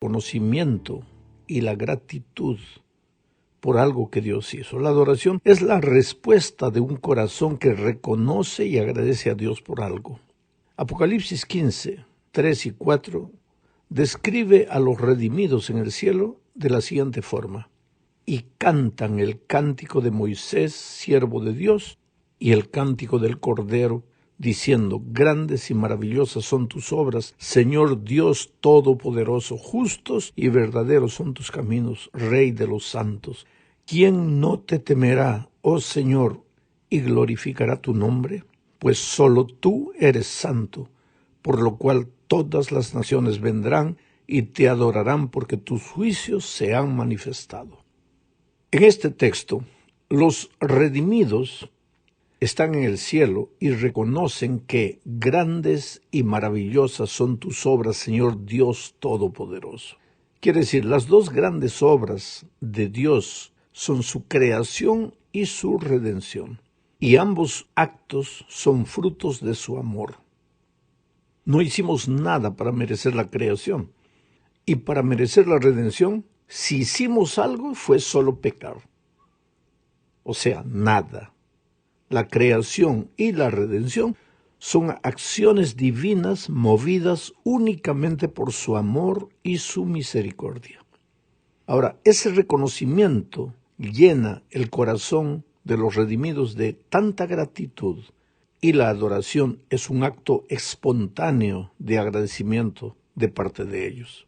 conocimiento y la gratitud por algo que Dios hizo. La adoración es la respuesta de un corazón que reconoce y agradece a Dios por algo. Apocalipsis 15, 3 y 4 describe a los redimidos en el cielo de la siguiente forma: y cantan el cántico de Moisés, siervo de Dios, y el cántico del Cordero, diciendo: grandes y maravillosas son tus obras, Señor Dios Todopoderoso, justos y verdaderos son tus caminos, Rey de los santos. ¿Quién no te temerá, oh Señor, y glorificará tu nombre? Pues solo tú eres santo, por lo cual todas las naciones vendrán y te adorarán, porque tus juicios se han manifestado. En este texto, los redimidos están en el cielo y reconocen que grandes y maravillosas son tus obras, Señor Dios Todopoderoso. Quiere decir, las dos grandes obras de Dios son su creación y su redención, y ambos actos son frutos de su amor. No hicimos nada para merecer la creación, y para merecer la redención, si hicimos algo, fue solo pecar. O sea, nada. La creación y la redención son acciones divinas movidas únicamente por su amor y su misericordia. Ahora, ese reconocimiento llena el corazón de los redimidos de tanta gratitud, y la adoración es un acto espontáneo de agradecimiento de parte de ellos.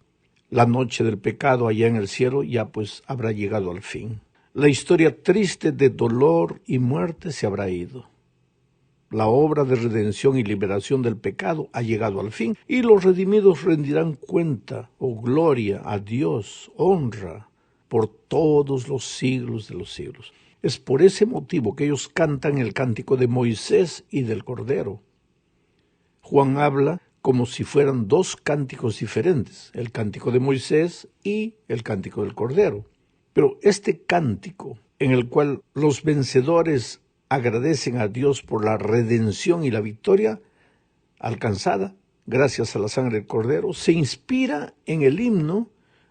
La noche del pecado allá en el cielo ya pues habrá llegado al fin. La historia triste de dolor y muerte se habrá ido. La obra de redención y liberación del pecado ha llegado al fin, y los redimidos rendirán cuenta o gloria a Dios, honra, por todos los siglos de los siglos. Es por ese motivo que ellos cantan el cántico de Moisés y del Cordero. Juan habla como si fueran dos cánticos diferentes, el cántico de Moisés y el cántico del Cordero. Pero este cántico, en el cual los vencedores agradecen a Dios por la redención y la victoria alcanzada gracias a la sangre del Cordero, se inspira en el himno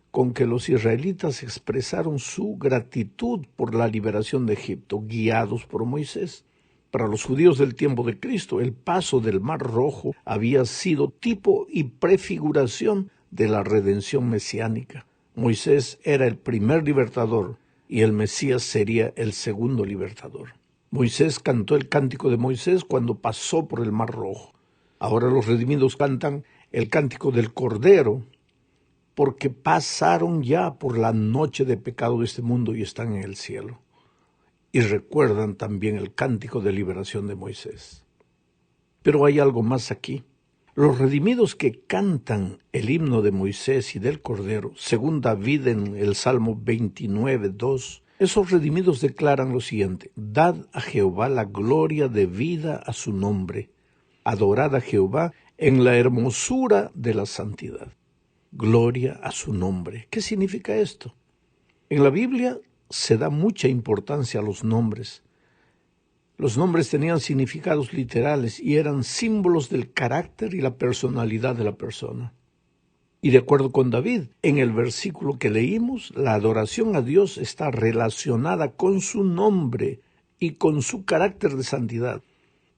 con que los israelitas expresaron su gratitud por la liberación de Egipto, guiados por Moisés. Para los judíos del tiempo de Cristo, el paso del Mar Rojo había sido tipo y prefiguración de la redención mesiánica. Moisés era el primer libertador y el Mesías sería el segundo libertador. Moisés cantó el cántico de Moisés cuando pasó por el Mar Rojo. Ahora los redimidos cantan el cántico del Cordero porque pasaron ya por la noche de pecado de este mundo y están en el cielo. Y recuerdan también el cántico de liberación de Moisés. Pero hay algo más aquí. Los redimidos que cantan el himno de Moisés y del Cordero, según David en el Salmo 29:2, esos redimidos declaran lo siguiente: dad a Jehová la gloria debida a su nombre, adorad a Jehová en la hermosura de la santidad. Gloria a su nombre. ¿Qué significa esto? En la Biblia se da mucha importancia a los nombres. Los nombres tenían significados literales y eran símbolos del carácter y la personalidad de la persona. Y de acuerdo con David, en el versículo que leímos, la adoración a Dios está relacionada con su nombre y con su carácter de santidad.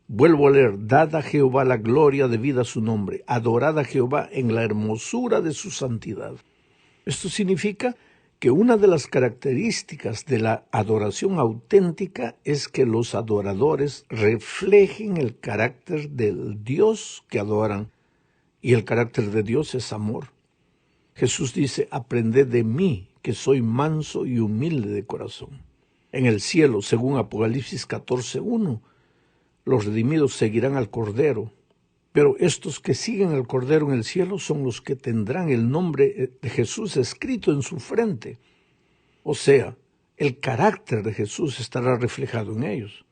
Vuelvo a leer: dad a Jehová la gloria debida a su nombre, adorad a Jehová en la hermosura de su santidad. Esto significa que una de las características de la adoración auténtica es que los adoradores reflejen el carácter del Dios que adoran, y el carácter de Dios es amor. Jesús dice: aprended de mí, que soy manso y humilde de corazón. En el cielo, según Apocalipsis 14:1, los redimidos seguirán al Cordero, pero estos que siguen al Cordero en el cielo son los que tendrán el nombre de Jesús escrito en su frente. O sea, el carácter de Jesús estará reflejado en ellos.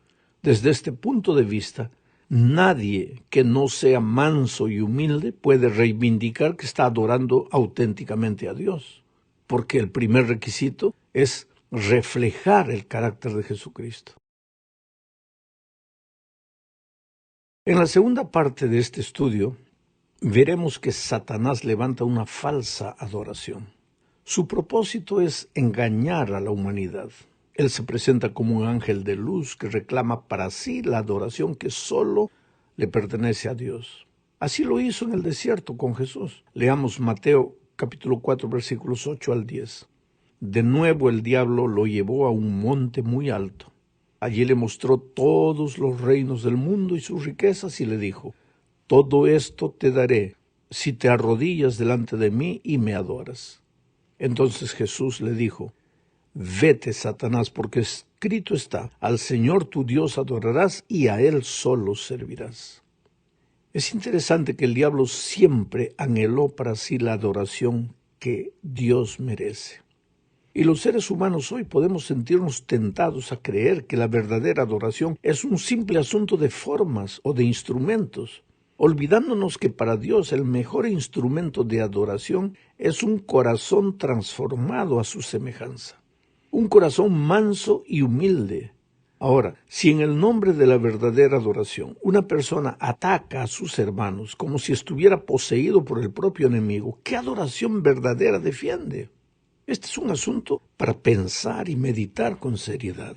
Desde este punto de vista, nadie que no sea manso y humilde puede reivindicar que está adorando auténticamente a Dios, porque el primer requisito es reflejar el carácter de Jesucristo. En la segunda parte de este estudio, veremos que Satanás levanta una falsa adoración. Su propósito es engañar a la humanidad. Él se presenta como un ángel de luz que reclama para sí la adoración que solo le pertenece a Dios. Así lo hizo en el desierto con Jesús. Leamos Mateo capítulo 4, versículos 8 al 10. De nuevo el diablo lo llevó a un monte muy alto. Allí le mostró todos los reinos del mundo y sus riquezas y le dijo: todo esto te daré si te arrodillas delante de mí y me adoras. Entonces Jesús le dijo: vete, Satanás, porque escrito está: al Señor tu Dios adorarás y a Él solo servirás. Es interesante que el diablo siempre anheló para sí la adoración que Dios merece. Y los seres humanos hoy podemos sentirnos tentados a creer que la verdadera adoración es un simple asunto de formas o de instrumentos, olvidándonos que para Dios el mejor instrumento de adoración es un corazón transformado a su semejanza, un corazón manso y humilde. Ahora, si en el nombre de la verdadera adoración una persona ataca a sus hermanos como si estuviera poseído por el propio enemigo, ¿qué adoración verdadera defiende? Este es un asunto para pensar y meditar con seriedad.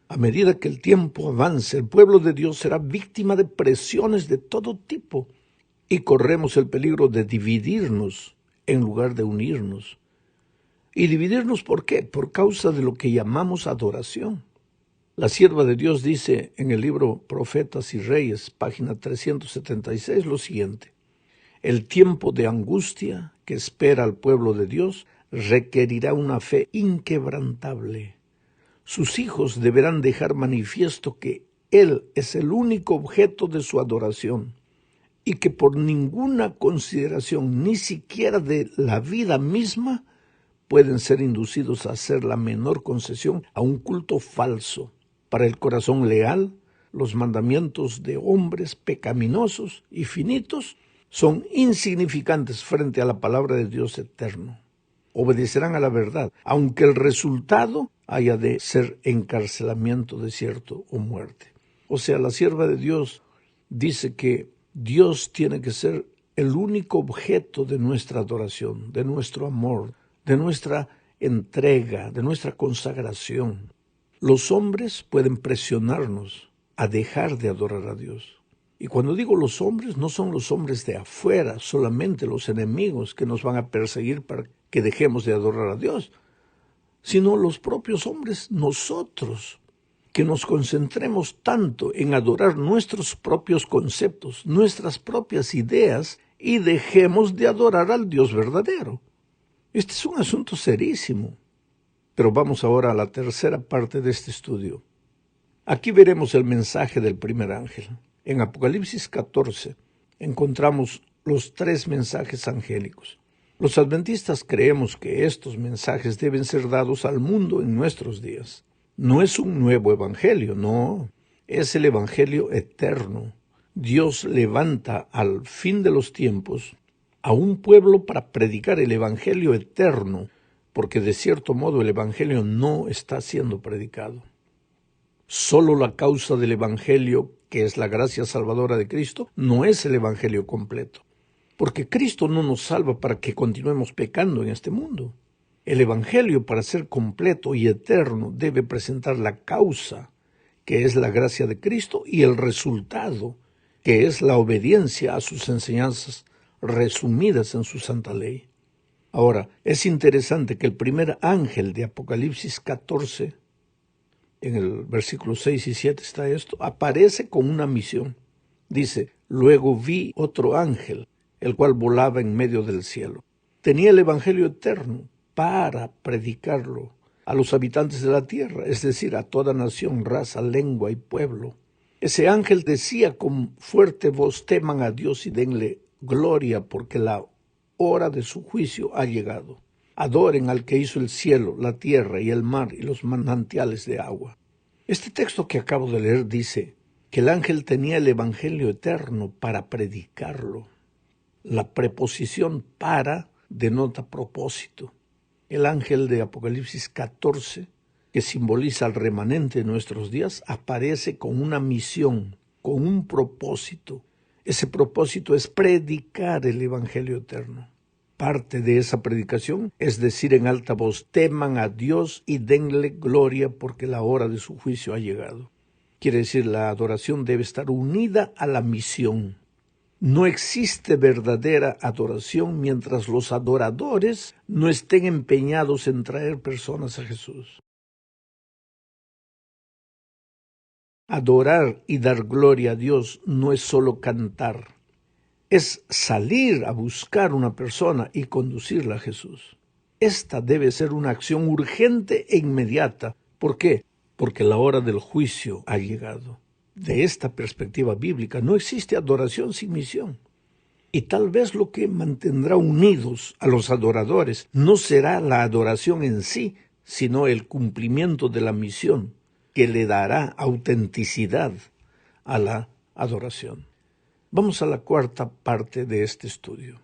A medida que el tiempo avance, el pueblo de Dios será víctima de presiones de todo tipo y corremos el peligro de dividirnos en lugar de unirnos. ¿Y dividirnos por qué? Por causa de lo que llamamos adoración. La sierva de Dios dice en el libro Profetas y Reyes, página 376, lo siguiente: el tiempo de angustia que espera al pueblo de Dios requerirá una fe inquebrantable. Sus hijos deberán dejar manifiesto que Él es el único objeto de su adoración y que por ninguna consideración, ni siquiera de la vida misma, pueden ser inducidos a hacer la menor concesión a un culto falso. Para el corazón leal, los mandamientos de hombres pecaminosos y finitos son insignificantes frente a la palabra de Dios eterno. Obedecerán a la verdad, aunque el resultado haya de ser encarcelamiento, desierto o muerte. O sea, la sierva de Dios dice que Dios tiene que ser el único objeto de nuestra adoración, de nuestro amor, de nuestra entrega, de nuestra consagración. Los hombres pueden presionarnos a dejar de adorar a Dios. Y cuando digo los hombres, no son los hombres de afuera, solamente los enemigos que nos van a perseguir para que dejemos de adorar a Dios, sino los propios hombres, nosotros, que nos concentremos tanto en adorar nuestros propios conceptos, nuestras propias ideas, y dejemos de adorar al Dios verdadero. Este es un asunto serísimo. Pero vamos ahora a la tercera parte de este estudio. Aquí veremos el mensaje del primer ángel. En Apocalipsis 14 encontramos los 3 mensajes angélicos. Los adventistas creemos que estos mensajes deben ser dados al mundo en nuestros días. No es un nuevo evangelio, no, es el evangelio eterno. Dios levanta al fin de los tiempos a un pueblo para predicar el evangelio eterno, porque de cierto modo el evangelio no está siendo predicado. Solo la causa del evangelio, que es la gracia salvadora de Cristo, no es el evangelio completo, porque Cristo no nos salva para que continuemos pecando en este mundo. El evangelio, para ser completo y eterno, debe presentar la causa, que es la gracia de Cristo, y el resultado, que es la obediencia a sus enseñanzas resumidas en su santa ley. Ahora, es interesante que el primer ángel de Apocalipsis 14, en el versículo 6 y 7 está esto, aparece con una misión. Dice: luego vi otro ángel, el cual volaba en medio del cielo. Tenía el evangelio eterno para predicarlo a los habitantes de la tierra, es decir, a toda nación, raza, lengua y pueblo. Ese ángel decía con fuerte voz: teman a Dios y denle gloria, porque la hora de su juicio ha llegado. Adoren al que hizo el cielo, la tierra y el mar y los manantiales de agua. Este texto que acabo de leer dice que el ángel tenía el evangelio eterno para predicarlo. La preposición para denota propósito. El ángel de Apocalipsis 14, que simboliza al remanente de nuestros días, aparece con una misión, con un propósito. Ese propósito es predicar el Evangelio eterno. Parte de esa predicación es decir en alta voz: teman a Dios y denle gloria porque la hora de su juicio ha llegado. Quiere decir, la adoración debe estar unida a la misión. No existe verdadera adoración mientras los adoradores no estén empeñados en traer personas a Jesús. Adorar y dar gloria a Dios no es solo cantar, es salir a buscar una persona y conducirla a Jesús. Esta debe ser una acción urgente e inmediata. ¿Por qué? Porque la hora del juicio ha llegado. De esta perspectiva bíblica, no existe adoración sin misión. Y tal vez lo que mantendrá unidos a los adoradores no será la adoración en sí, sino el cumplimiento de la misión, que le dará autenticidad a la adoración. Vamos a la cuarta parte de este estudio.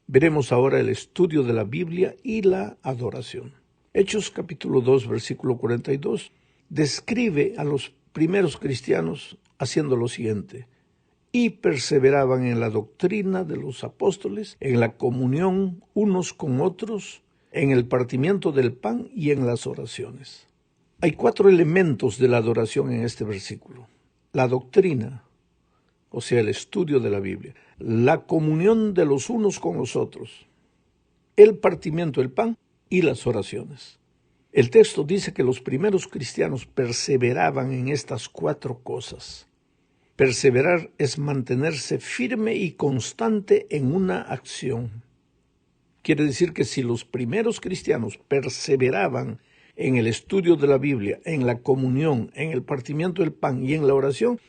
Veremos ahora el estudio de la Biblia y la adoración. Hechos capítulo 2, versículo 42, describe a los primeros cristianos haciendo lo siguiente: y perseveraban en la doctrina de los apóstoles, en la comunión unos con otros, en el partimiento del pan y en las oraciones. Hay 4 elementos de la adoración en este versículo: la doctrina, o sea, el estudio de la Biblia; la comunión de los unos con los otros; el partimiento del pan y las oraciones. El texto dice que los primeros cristianos perseveraban en estas 4 cosas. Perseverar es mantenerse firme y constante en una acción. Quiere decir que si los primeros cristianos perseveraban en el estudio de la Biblia, en la comunión, en el partimiento del pan y en la oración,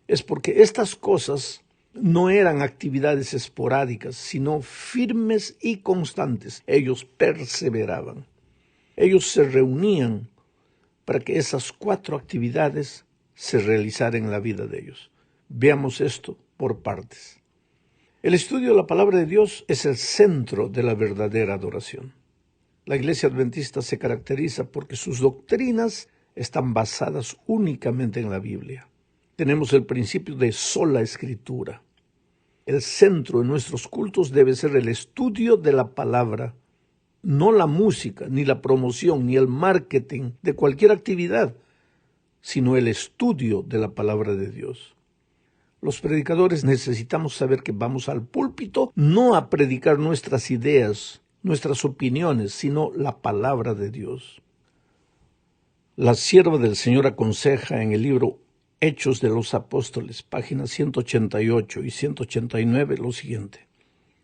es porque estas cosas no eran actividades esporádicas, sino firmes y constantes. Ellos perseveraban. Ellos se reunían para que esas 4 actividades se realizaran en la vida de ellos. Veamos esto por partes. El estudio de la palabra de Dios es el centro de la verdadera adoración. La Iglesia Adventista se caracteriza porque sus doctrinas están basadas únicamente en la Biblia. Tenemos el principio de sola escritura. El centro de nuestros cultos debe ser el estudio de la palabra, no la música, ni la promoción, ni el marketing de cualquier actividad, sino el estudio de la palabra de Dios. Los predicadores necesitamos saber que vamos al púlpito no a predicar nuestras ideas, nuestras opiniones, sino la palabra de Dios. La sierva del Señor aconseja en el libro Hechos de los Apóstoles, páginas 188 y 189, lo siguiente: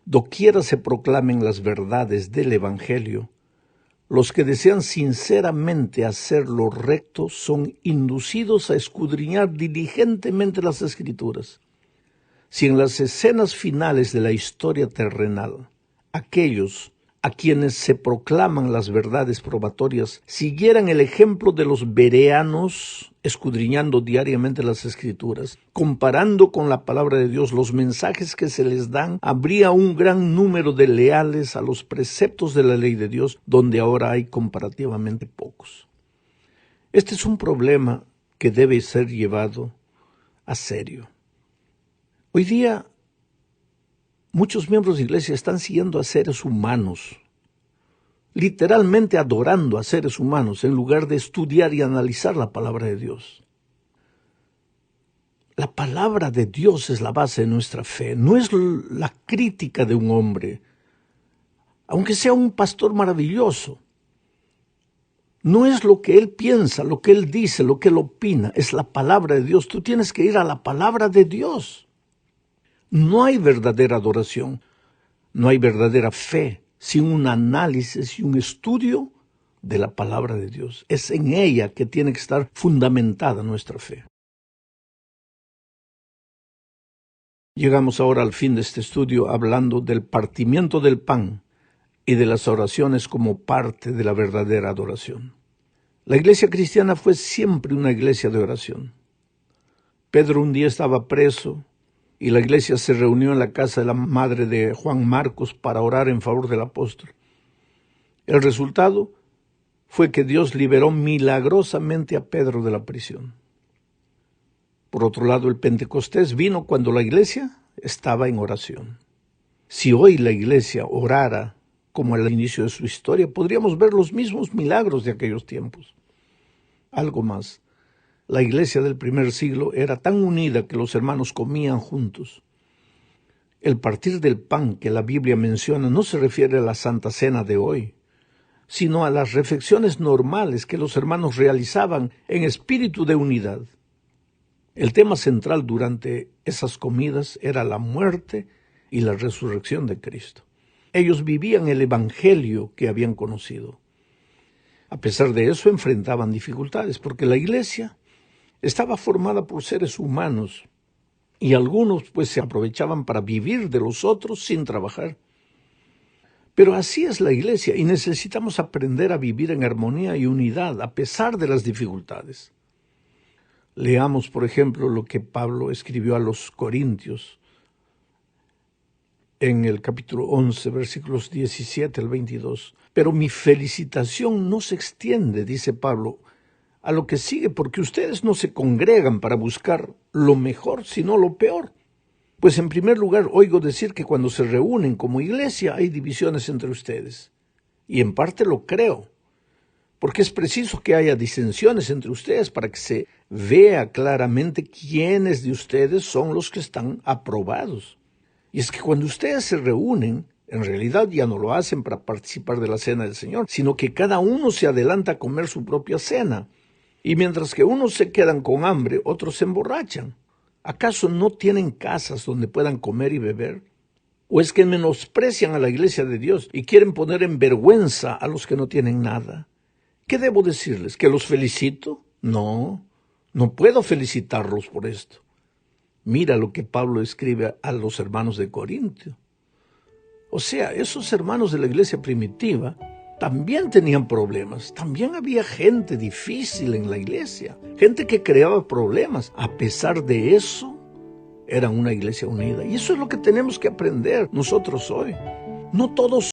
doquiera se proclamen las verdades del Evangelio, los que desean sinceramente hacer lo recto son inducidos a escudriñar diligentemente las Escrituras. Si en las escenas finales de la historia terrenal, aquellos a quienes se proclaman las verdades probatorias siguieran el ejemplo de los bereanos, escudriñando diariamente las Escrituras, comparando con la palabra de Dios los mensajes que se les dan, habría un gran número de leales a los preceptos de la ley de Dios, donde ahora hay comparativamente pocos. Este es un problema que debe ser llevado a serio. Hoy día, muchos miembros de iglesia están siguiendo a seres humanos, literalmente adorando a seres humanos, en lugar de estudiar y analizar la palabra de Dios. La palabra de Dios es la base de nuestra fe, no es la crítica de un hombre, aunque sea un pastor maravilloso. No es lo que él piensa, lo que él dice, lo que él opina, es la palabra de Dios. Tú tienes que ir a la palabra de Dios. No hay verdadera adoración, no hay verdadera fe sin un análisis y un estudio de la palabra de Dios. Es en ella que tiene que estar fundamentada nuestra fe. Llegamos ahora al fin de este estudio hablando del partimiento del pan y de las oraciones como parte de la verdadera adoración. La iglesia cristiana fue siempre una iglesia de oración. Pedro un día estaba preso y la iglesia se reunió en la casa de la madre de Juan Marcos para orar en favor del apóstol. El resultado fue que Dios liberó milagrosamente a Pedro de la prisión. Por otro lado, el Pentecostés vino cuando la iglesia estaba en oración. Si hoy la iglesia orara como al inicio de su historia, podríamos ver los mismos milagros de aquellos tiempos. Algo más, la iglesia del primer siglo era tan unida que los hermanos comían juntos. El partir del pan que la Biblia menciona no se refiere a la Santa Cena de hoy, sino a las reflexiones normales que los hermanos realizaban en espíritu de unidad. El tema central durante esas comidas era la muerte y la resurrección de Cristo. Ellos vivían el evangelio que habían conocido. A pesar de eso, enfrentaban dificultades, porque la iglesia estaba formada por seres humanos y algunos pues se aprovechaban para vivir de los otros sin trabajar. Pero así es la iglesia y necesitamos aprender a vivir en armonía y unidad a pesar de las dificultades. Leamos, por ejemplo, lo que Pablo escribió a los Corintios en el capítulo 11, versículos 17 al 22. Pero mi felicitación no se extiende, dice Pablo, a lo que sigue, porque ustedes no se congregan para buscar lo mejor, sino lo peor. Pues en primer lugar oigo decir que cuando se reúnen como iglesia hay divisiones entre ustedes. Y en parte lo creo, porque es preciso que haya disensiones entre ustedes para que se vea claramente quiénes de ustedes son los que están aprobados. Y es que cuando ustedes se reúnen, en realidad ya no lo hacen para participar de la cena del Señor, sino que cada uno se adelanta a comer su propia cena. Y mientras que unos se quedan con hambre, otros se emborrachan. ¿Acaso no tienen casas donde puedan comer y beber? ¿O es que menosprecian a la iglesia de Dios y quieren poner en vergüenza a los que no tienen nada? ¿Qué debo decirles? ¿Que los felicito? No puedo felicitarlos por esto. Mira lo que Pablo escribe a los hermanos de Corintio. O sea, esos hermanos de la iglesia primitiva también tenían problemas. También había gente difícil en la iglesia, gente que creaba problemas. A pesar de eso, eran una iglesia unida. Y eso es lo que tenemos que aprender nosotros hoy. No todos